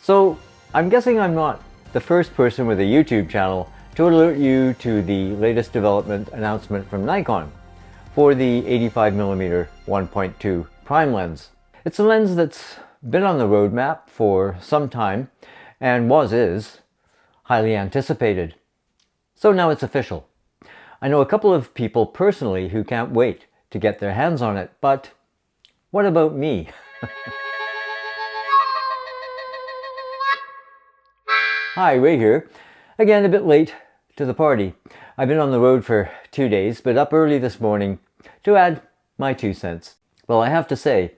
So I'm guessing I'm not the first person with a YouTube channel to alert you to the latest development announcement from Nikon for the 85mm 1.2 prime lens. It's a lens that's been on the roadmap for some time and is highly anticipated. So now it's official. I know a couple of people personally who can't wait to get their hands on it, but what about me? Hi, Ray here. Again, a bit late to the party. I've been on the road for 2 days, but up early this morning to add my 2 cents. Well, I have to say,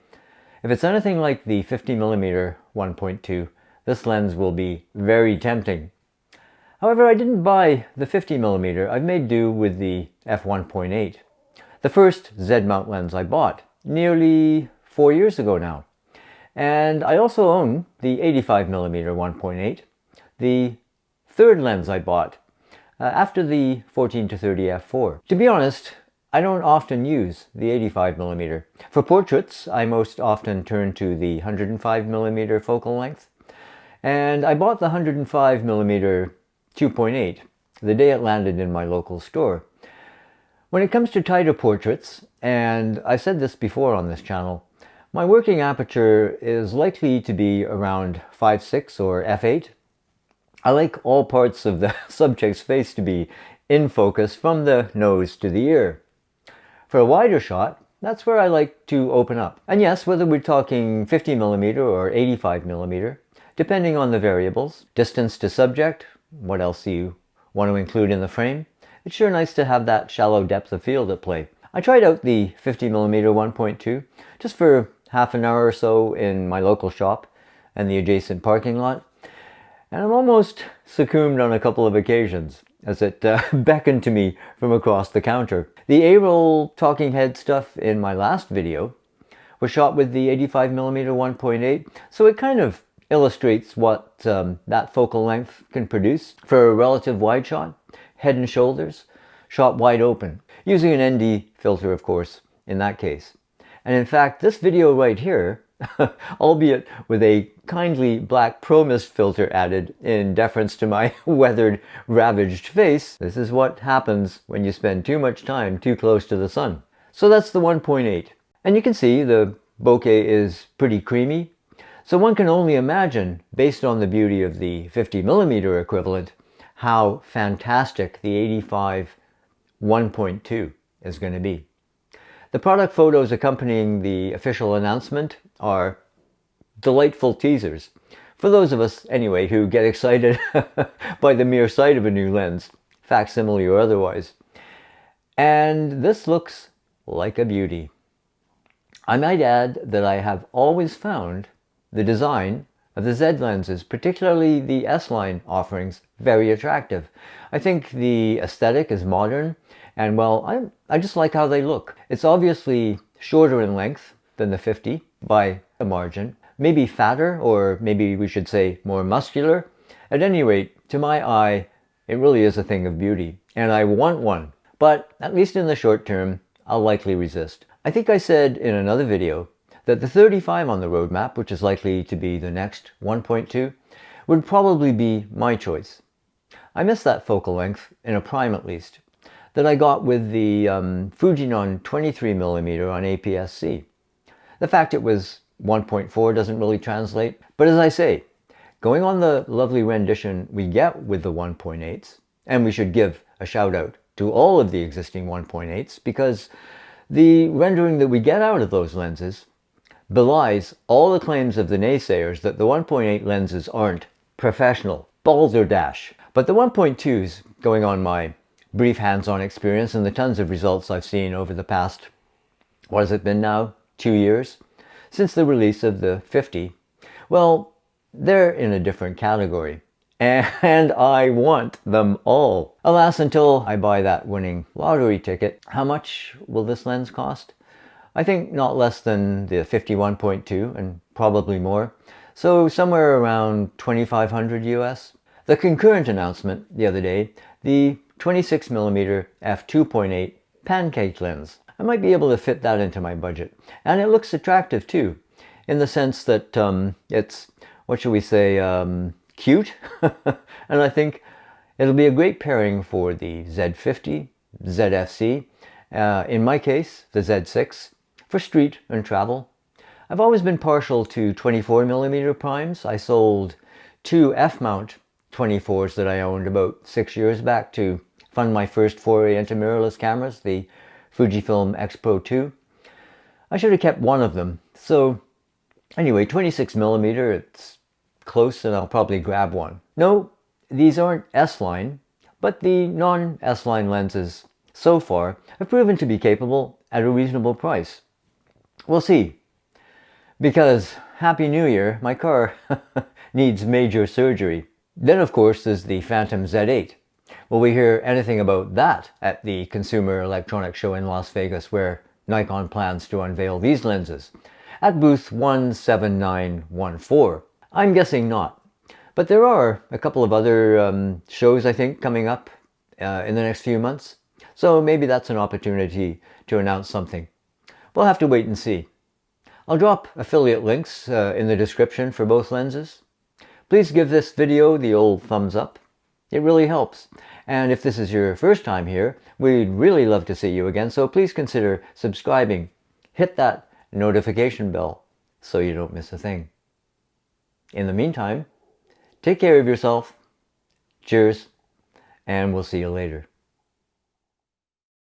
if it's anything like the 50mm 1.2, this lens will be very tempting. However, I didn't buy the 50mm. I've made do with the f1.8, the first Z mount lens I bought nearly 4 years ago now. And I also own the 85mm 1.8, the third lens I bought after the 14-30 f4. To be honest, I don't often use the 85mm. For portraits, I most often turn to the 105mm focal length, and I bought the 105mm 2.8 the day it landed in my local store. When it comes to tighter portraits, and I've said this before on this channel, my working aperture is likely to be around 5.6 or f8. I like all parts of the subject's face to be in focus from the nose to the ear. For a wider shot, that's where I like to open up. And yes, whether we're talking 50mm or 85mm, depending on the variables, distance to subject, what else do you want to include in the frame, it's sure nice to have that shallow depth of field at play. I tried out the 50mm 1.2 just for half an hour or so in my local shop and the adjacent parking lot, and I'm almost succumbed on a couple of occasions as it beckoned to me from across the counter. The A-roll talking head stuff in my last video was shot with the 85mm 1.8, so it kind of illustrates what that focal length can produce for a relative wide shot, head and shoulders, shot wide open, using an ND filter, of course, in that case. And in fact, this video right here, albeit with a kindly black Pro Mist filter added in deference to my weathered, ravaged face, this is what happens when you spend too much time too close to the sun. So that's the 1.8. And you can see the bokeh is pretty creamy. So one can only imagine, based on the beauty of the 50mm equivalent, how fantastic the 85 1.2 is going to be. The product photos accompanying the official announcement are delightful teasers. For those of us, anyway, who get excited by the mere sight of a new lens, facsimile or otherwise. And this looks like a beauty. I might add that I have always found the design of the Z lenses, particularly the S-line offerings, very attractive. I think the aesthetic is modern, and well, I just like how they look. It's obviously shorter in length than the 50 by a margin, maybe fatter, or maybe we should say more muscular. At any rate, to my eye, it really is a thing of beauty, and I want one. But at least in the short term, I'll likely resist. I think I said in another video that the 35 on the roadmap, which is likely to be the next 1.2, would probably be my choice. I miss that focal length, in a prime at least, that I got with the Fujinon 23mm on APS-C. The fact it was 1.4 doesn't really translate, but as I say, going on the lovely rendition we get with the 1.8s, and we should give a shout out to all of the existing 1.8s, because the rendering that we get out of those lenses belies all the claims of the naysayers that the 1.8 lenses aren't professional, balderdash. But the 1.2s, going on my brief hands-on experience and the tons of results I've seen over the past, what has it been now, 2 years, since the release of the 50, well, they're in a different category. And I want them all. Alas, until I buy that winning lottery ticket, how much will this lens cost? I think not less than the 51.2 and probably more. So somewhere around 2,500 US. The concurrent announcement the other day, the 26mm f2.8 pancake lens. I might be able to fit that into my budget. And it looks attractive too, in the sense that it's what should we say, cute. And I think it'll be a great pairing for the Z50, ZFC, in my case, the Z6, for street and travel. I've always been partial to 24mm primes. I sold two F-mount 24s that I owned about 6 years back to fund my first foray into mirrorless cameras, the Fujifilm X Pro 2. I should have kept one of them. So anyway, 26mm, it's close and I'll probably grab one. No, these aren't S-line, but the non-S-line lenses so far have proven to be capable at a reasonable price. We'll see. Because, Happy New Year, my car needs major surgery. Then of course there's the Phantom Z8. Will we hear anything about that at the Consumer Electronics Show in Las Vegas, where Nikon plans to unveil these lenses at booth 17914? I'm guessing not. But there are a couple of other shows, I think, coming up in the next few months. So maybe that's an opportunity to announce something. We'll have to wait and see. I'll drop affiliate links in the description for both lenses. Please give this video the old thumbs up. It really helps. And if this is your first time here, we'd really love to see you again, so please consider subscribing. Hit that notification bell so you don't miss a thing. In the meantime, take care of yourself. Cheers, and we'll see you later.